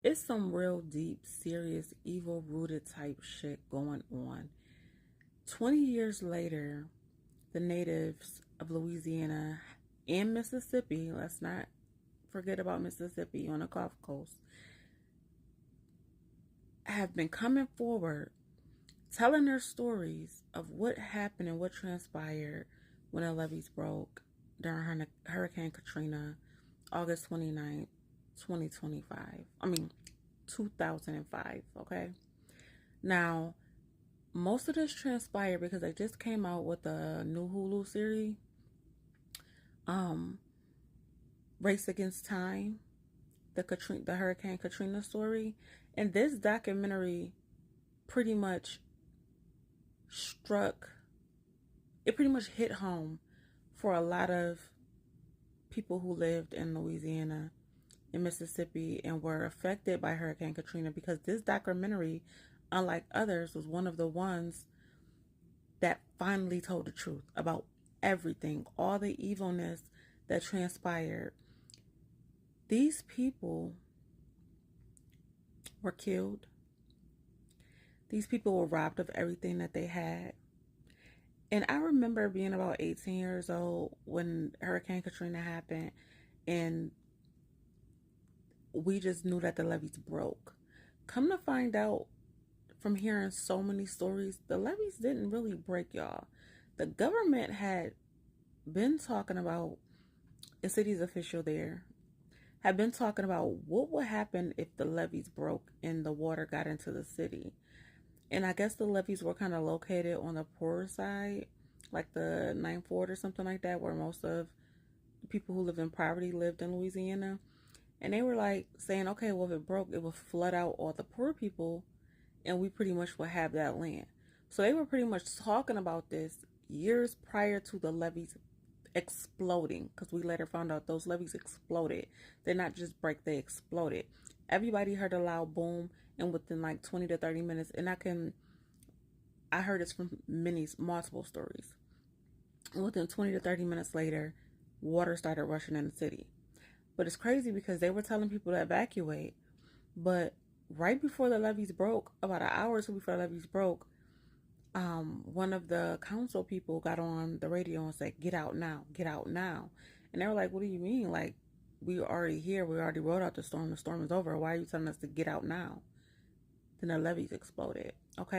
It's some real deep, serious, evil rooted type shit going on. 20 years later, the natives of Louisiana and Mississippi, let's not forget about Mississippi on the Gulf Coast, have been coming forward telling their stories of what happened and what transpired when the levees broke during Hurricane Katrina, August 29th, 2025. 2005, okay? Now, most of this transpired because I just came out with a new Hulu series, um, Race Against Time, the Hurricane Katrina story. And this documentary pretty much pretty much hit home for a lot of people who lived in Louisiana and Mississippi and were affected by Hurricane Katrina, because this documentary, unlike others, was one of the ones that finally told the truth about everything, all the evilness that transpired. These people were killed. These people were robbed of everything that they had. And I remember being about 18 years old when Hurricane Katrina happened, and we just knew that the levees broke. Come to find out from hearing so many stories, the levees didn't really break, y'all. The government had been talking about, a city's official there had been talking about what would happen if the levees broke and the water got into the city. And I guess the levees were kind of located on the poorer side, like the Ninth Ward or something like that, where most of the people who lived in poverty lived in Louisiana. And they were like saying, okay, well, if it broke, it would flood out all the poor people and we pretty much would have that land. So they were pretty much talking about this years prior to the levees exploding, because we later found out those levees exploded. They're not just break, they exploded. Everybody heard a loud boom, and within like 20 to 30 minutes, and I heard this from multiple stories. And within 20 to 30 minutes later, water started rushing in the city. But it's crazy because they were telling people to evacuate. But right before the levees broke, about an hour or two before the levees broke, one of the council people got on the radio and said, "Get out now, get out now." And they were like, "What do you mean? Like, we are already here. We already rode out the storm. The storm is over. Why are you telling us to get out now?" Then the levees exploded. Okay.